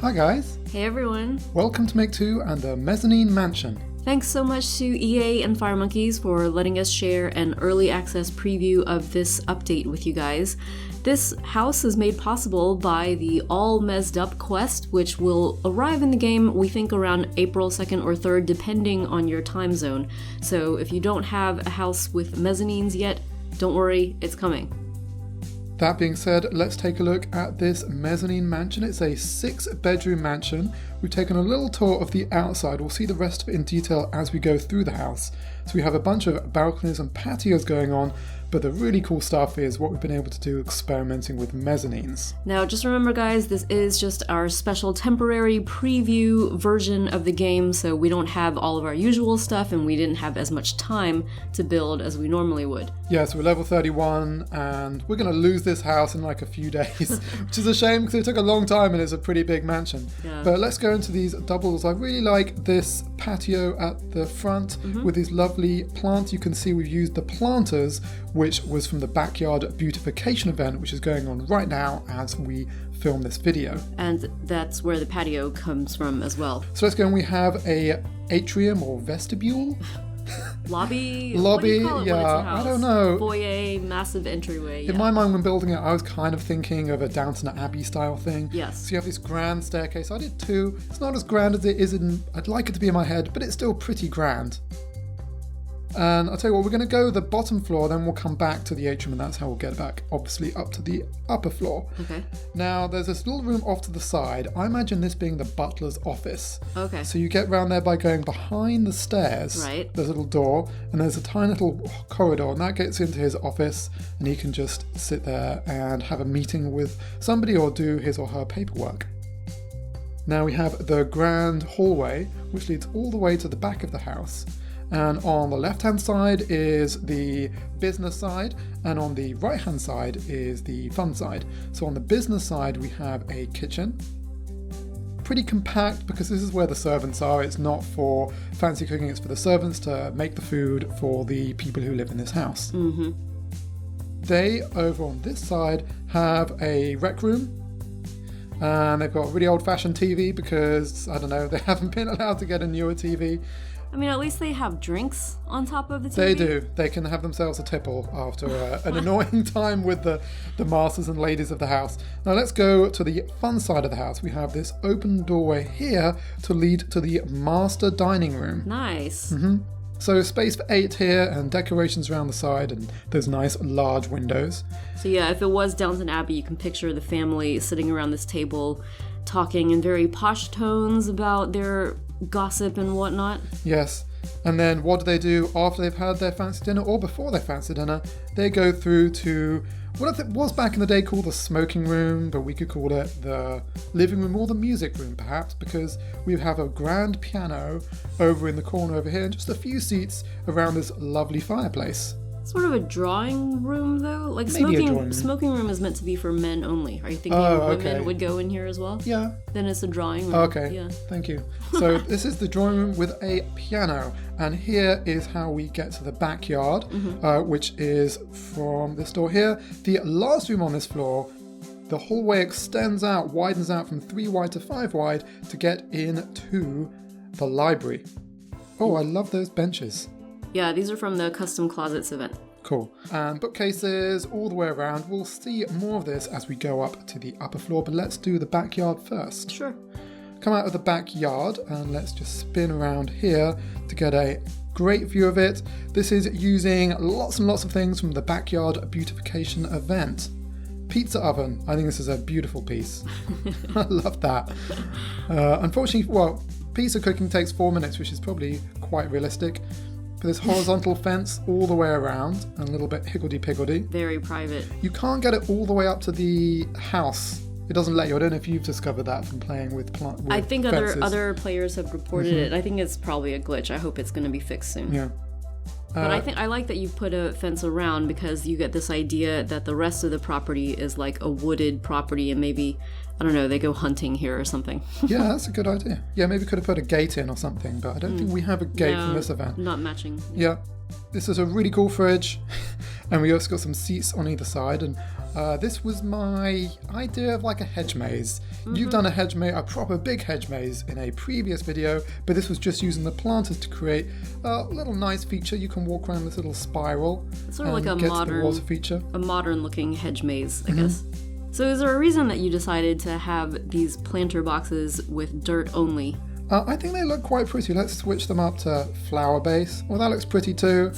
Hi guys! Hey everyone! Welcome to Make 2 and the Mezzanine Mansion. Thanks so much to EA and FIREMONKEYS for letting us share an early access preview of this update with you guys. This house is made possible by the All Mezzed Up quest, which will arrive in the game, we think, around April 2nd or 3rd, depending on your time zone. So if you don't have a house with mezzanines yet, don't worry, it's coming. That being said, let's take a look at this mezzanine mansion. It's a 6-bedroom mansion. We've taken a little tour of the outside. We'll see the rest of it in detail as we go through the house. So we have a bunch of balconies and patios going on, but the really cool stuff is what we've been able to do experimenting with mezzanines. Now, just remember guys, this is just our special temporary preview version of the game, so we don't have all of our usual stuff and we didn't have as much time to build as we normally would. Yeah, so we're level 31 and we're going to lose this house in like a few days, which is a shame because it took a long time and it's a pretty big mansion. Yeah. But let's go into these doubles. I really like this patio at the front with these lovely plants. You can see we've used the planters, which was from the backyard beautification event, which is going on right now as we film this video. And that's where the patio comes from as well. So let's go, and we have a atrium or vestibule. Lobby, yeah, I don't know. Foyer, massive entryway. In my mind when building it, I was kind of thinking of a Downton Abbey style thing. Yes. So you have this grand staircase. I did too. It's not as grand as it is I'd like it to be in my head, but it's still pretty grand. And I'll tell you what, we're going to go the bottom floor, then we'll come back to the atrium, and that's how we'll get back, obviously, up to the upper floor. Okay. Now, there's this little room off to the side. I imagine this being the butler's office. Okay. So you get round there by going behind the stairs. Right. There's a little door, and there's a tiny little corridor, and that gets into his office, and he can just sit there and have a meeting with somebody or do his or her paperwork. Now we have the grand hallway, which leads all the way to the back of the house. And on the left-hand side is the business side, and on the right-hand side is the fun side. So on the business side, we have a kitchen. Pretty compact because this is where the servants are. It's not for fancy cooking, it's for the servants to make the food for the people who live in this house. Mm-hmm. They, over on this side, have a rec room. And they've got a really old-fashioned TV because, I don't know, they haven't been allowed to get a newer TV. I mean, at least they have drinks on top of the TV. They do. They can have themselves a tipple after an annoying time with the masters and ladies of the house. Now let's go to the fun side of the house. We have this open doorway here to lead to the master dining room. Nice. Mm-hmm. So space for 8 here and decorations around the side and those nice large windows. So yeah, if it was Downton Abbey, you can picture the family sitting around this table talking in very posh tones about their gossip and whatnot. Yes. And then what do? After they've had their fancy dinner or before their fancy dinner? They go through to what it was back in the day called the smoking room, but we could call it the living room or the music room perhaps, because we have a grand piano over in the corner over here and just a few seats around this lovely fireplace. Sort of a drawing room though? Like smoking room is meant to be for men only. Are you thinking women would go in here as well? Yeah. Then it's a drawing room. Okay, yeah. Thank you. So this is the drawing room with a piano, and here is how we get to the backyard, which is from this door here. The last room on this floor, the hallway extends out, widens out from 3 wide to 5 wide to get into the library. Oh, I love those benches. Yeah, these are from the Custom Closets event. Cool. And bookcases all the way around. We'll see more of this as we go up to the upper floor, but let's do the backyard first. Sure. Come out of the backyard and let's just spin around here to get a great view of it. This is using lots and lots of things from the backyard beautification event. Pizza oven. I think this is a beautiful piece. I love that. Unfortunately, pizza cooking takes 4 minutes, which is probably quite realistic. But this horizontal fence all the way around and a little bit higgledy-piggledy. Very private. You can't get it all the way up to the house. It doesn't let you. I don't know if you've discovered that from playing with I think fences. other players have reported it. I think it's probably a glitch. I hope it's going to be fixed soon. Yeah. But I like that you put a fence around because you get this idea that the rest of the property is like a wooded property and maybe, I don't know, they go hunting here or something. Yeah, that's a good idea. Yeah, maybe could have put a gate in or something, but I don't think we have a gate from this event. Not matching. Yeah. This is a really cool fridge. And we also got some seats on either side. And this was my idea of like a hedge maze. You've done a hedge maze, a proper big hedge maze in a previous video, but this was just using the planters to create a little nice feature. You can walk around this little spiral. It's sort of like a modern looking hedge maze, I guess. So is there a reason that you decided to have these planter boxes with dirt only? I think they look quite pretty. Let's switch them up to flower base. Well, that looks pretty too.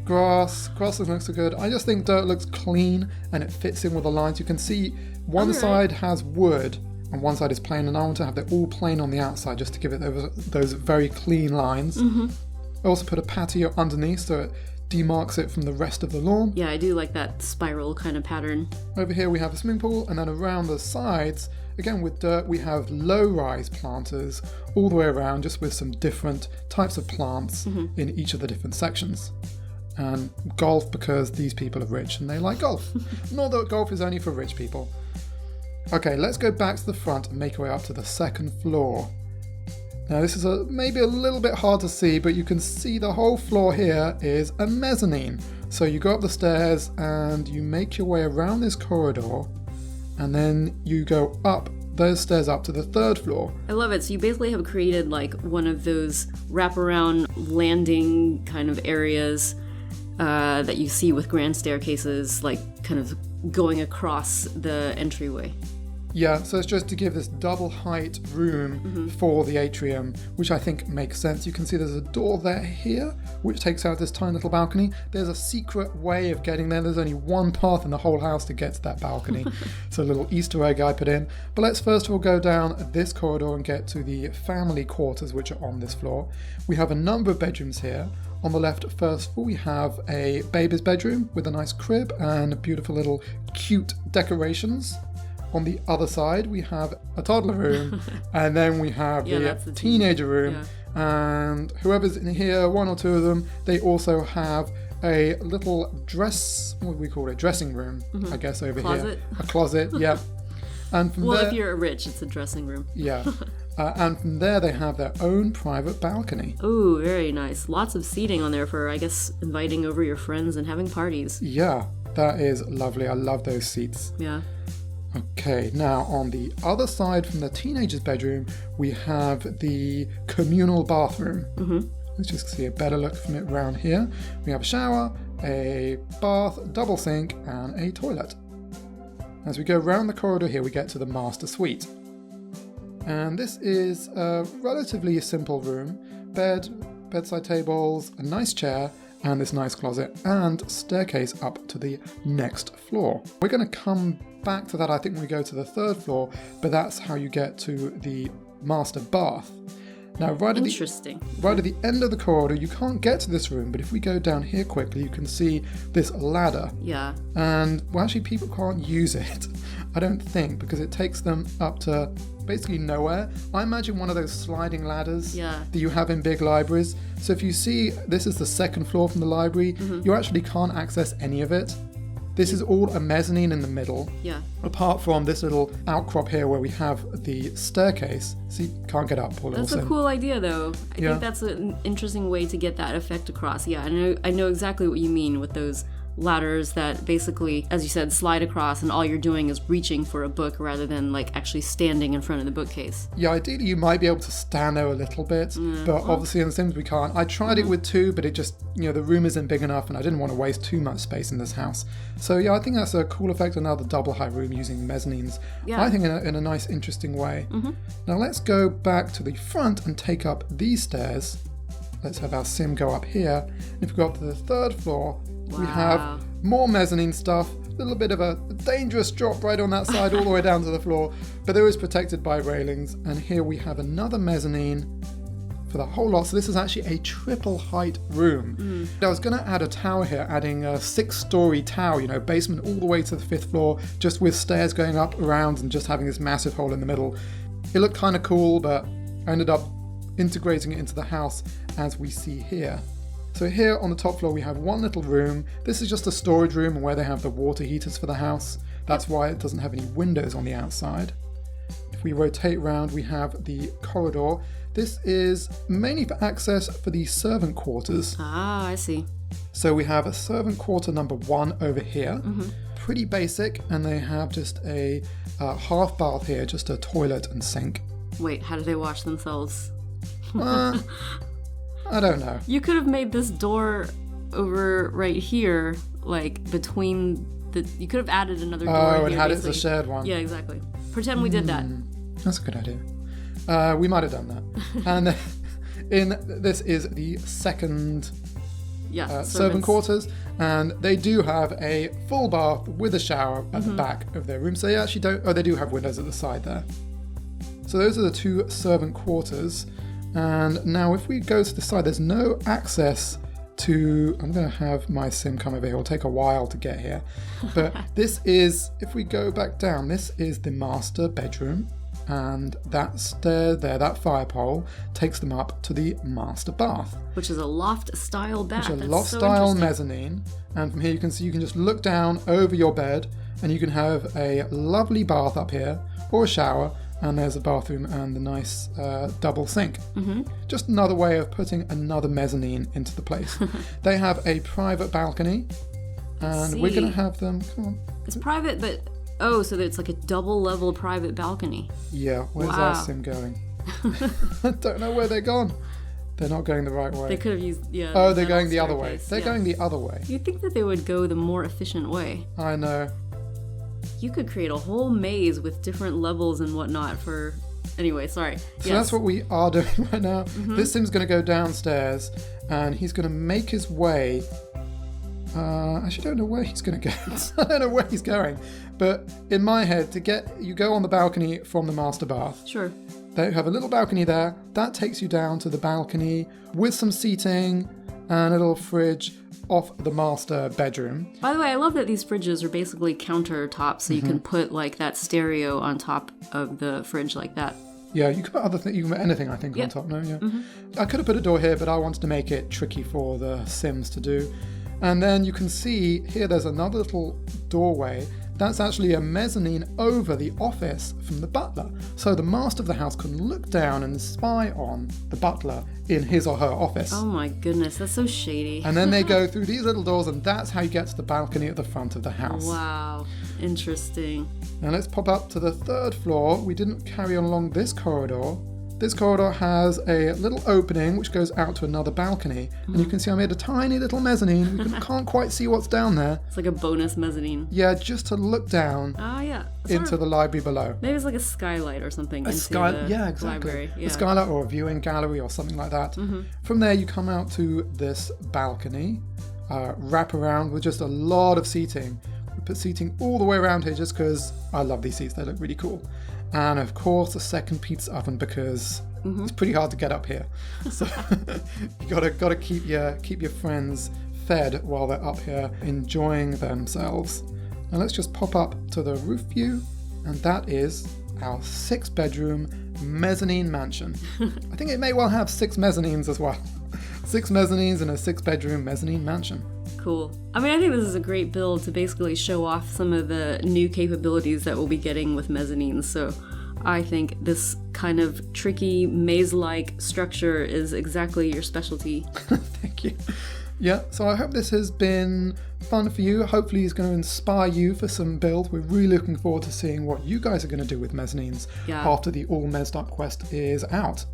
Grass looks so good. I just think dirt looks clean and it fits in with the lines. You can see one side has wood and one side is plain, and I want to have it all plain on the outside just to give it those very clean lines. I also put a patio underneath so it demarks it from the rest of the lawn. Yeah, I do like that spiral kind of pattern. Over here we have a swimming pool, and then around the sides, again with dirt, we have low-rise planters all the way around, just with some different types of plants in each of the different sections. And golf, because these people are rich and they like golf. Not that golf is only for rich people. Okay, let's go back to the front and make our way up to the second floor. Now this is maybe a little bit hard to see, but you can see the whole floor here is a mezzanine. So you go up the stairs and you make your way around this corridor, and then you go up those stairs up to the third floor. I love it. So you basically have created like one of those wraparound landing kind of areas that you see with grand staircases, like kind of going across the entryway. Yeah, so it's just to give this double height room for the atrium, which I think makes sense. You can see there's a door there here, which takes out this tiny little balcony. There's a secret way of getting there. There's only one path in the whole house to get to that balcony. So a little Easter egg I put in. But let's first of all go down this corridor and get to the family quarters, which are on this floor. We have a number of bedrooms here. On the left, first of all, we have a baby's bedroom with a nice crib and beautiful little cute decorations. On the other side, we have a toddler room, and then we have the teenager room. Yeah. And whoever's in here, one or two of them, they also have a little dressing room, I guess, over here. A closet, yeah. And from if you're rich, it's a dressing room. Yeah. And from there, they have their own private balcony. Ooh, very nice. Lots of seating on there for, I guess, inviting over your friends and having parties. Yeah, that is lovely. I love those seats. Yeah. Okay, now on the other side from the teenager's bedroom, we have the communal bathroom. Let's just see a better look from it around here. We have a shower, a bath, double sink, and a toilet. As we go around the corridor here, we get to the master suite. And this is a relatively simple room. Bed, bedside tables, a nice chair, and this nice closet, and staircase up to the next floor. We're going to come back to that, I think, when we go to the third floor, but that's how you get to the master bath. Now, right at the end of the corridor, you can't get to this room, but if we go down here quickly, you can see this ladder. Yeah. And, well, actually, people can't use it, I don't think, because it takes them up to basically nowhere. I imagine one of those sliding ladders that you have in big libraries. So if you see, this is the second floor from the library, you actually can't access any of it. This is all a mezzanine in the middle. Yeah. Apart from this little outcrop here where we have the staircase. See, can't get up, poor little Sim. That's a cool idea, though. I think that's an interesting way to get that effect across. Yeah, I know exactly what you mean with those ladders that basically, as you said, slide across, and all you're doing is reaching for a book rather than like actually standing in front of the bookcase. Yeah, ideally you might be able to stand there a little bit, but obviously in The Sims we can't. I tried it with two, but it just, the room isn't big enough and I didn't want to waste too much space in this house. So yeah, I think that's a cool effect, another double height room using mezzanines. Yeah. I think in a nice, interesting way. Now let's go back to the front and take up these stairs. Let's have our Sim go up here. And if we go up to the third floor, we have more mezzanine stuff, a little bit of a dangerous drop right on that side all the way down to the floor, but it was protected by railings. And here we have another mezzanine for the whole lot. So this is actually a triple height room. I was going to add a tower here, adding a 6-story tower, basement all the way to the 5th floor, just with stairs going up around and just having this massive hole in the middle. It looked kind of cool, but I ended up integrating it into the house as we see here. So here on the top floor we have one little room. This is just a storage room where they have the water heaters for the house. That's why it doesn't have any windows on the outside. If we rotate around, we have the corridor. This is mainly for access for the servant quarters. Ah, I see. So we have a servant quarter number 1 over here. Pretty basic, and they have just a half bath here, just a toilet and sink. Wait, how do they wash themselves? I don't know. You could have made this door over right here, like between the... You could have added another door here. Oh, and had it as a shared one. Yeah, exactly. Pretend we did that. That's a good idea. We might have done that. And this is the second servant quarters, and they do have a full bath with a shower at the back of their room. So they actually don't... Oh, they do have windows at the side there. So those are the 2 servant quarters. And now if we go to the side, there's no access to... I'm going to have my sim come over here. It'll take a while to get here. But this is... If we go back down, this is the master bedroom. And that stair there, that fire pole, takes them up to the master bath. Which is a loft-style bath. Which is a loft-style mezzanine. And from here you can see, you can just look down over your bed and you can have a lovely bath up here, or a shower, and there's a bathroom and the nice double sink. Just another way of putting another mezzanine into the place. They have a private balcony, and we're going to have them... Come on. It's private, but... Oh, so it's like a double-level private balcony. Yeah, where's our sim going? I don't know where they're gone. They're not going the right way. They could have used... Yeah. Oh, they're going the other way. They're going the other way. You'd think that they would go the more efficient way. I know. You could create a whole maze with different levels and whatnot for... Anyway, sorry. So that's what we are doing right now. This sim's going to go downstairs, and he's going to make his way... I actually don't know where he's going to go. I don't know where he's going. But in my head, you go on the balcony from the master bath. Sure. They have a little balcony there. That takes you down to the balcony with some seating and a little fridge off the master bedroom. By the way, I love that these fridges are basically countertops, so you can put like that stereo on top of the fridge like that. Yeah, you can put other things. You can put anything, I think, on top. No, yeah. I could have put a door here, but I wanted to make it tricky for the Sims to do. And then you can see here there's another little doorway. That's actually a mezzanine over the office from the butler. So the master of the house can look down and spy on the butler in his or her office. Oh my goodness, that's so shady. And then they go through these little doors, and that's how you get to the balcony at the front of the house. Wow, interesting. Now let's pop up to the 3rd floor. We didn't carry on along this corridor. This corridor has a little opening which goes out to another balcony. And you can see I made a tiny little mezzanine. We can't quite see what's down there. It's like a bonus mezzanine. Yeah, just to look down into the library below. Maybe it's like a skylight or something Yeah, exactly. Library. Yeah. A skylight or a viewing gallery or something like that. From there you come out to this balcony, wrap around with just a lot of seating. We put seating all the way around here just because I love these seats. They look really cool. And of course a second pizza oven because it's pretty hard to get up here. So you gotta keep your friends fed while they're up here enjoying themselves. Now let's just pop up to the roof view, and that is our 6-bedroom mezzanine mansion. I think it may well have 6 mezzanines as well. 6 mezzanines in a 6-bedroom mezzanine mansion. Cool. I mean, I think this is a great build to basically show off some of the new capabilities that we'll be getting with mezzanines. So I think this kind of tricky maze-like structure is exactly your specialty. Thank you. Yeah, so I hope this has been fun for you. Hopefully it's going to inspire you for some build. We're really looking forward to seeing what you guys are going to do with mezzanines after the All Mezzed Up quest is out.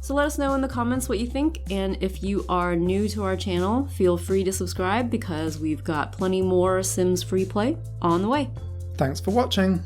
So let us know in the comments what you think, and if you are new to our channel, feel free to subscribe because we've got plenty more Sims FreePlay on the way. Thanks for watching.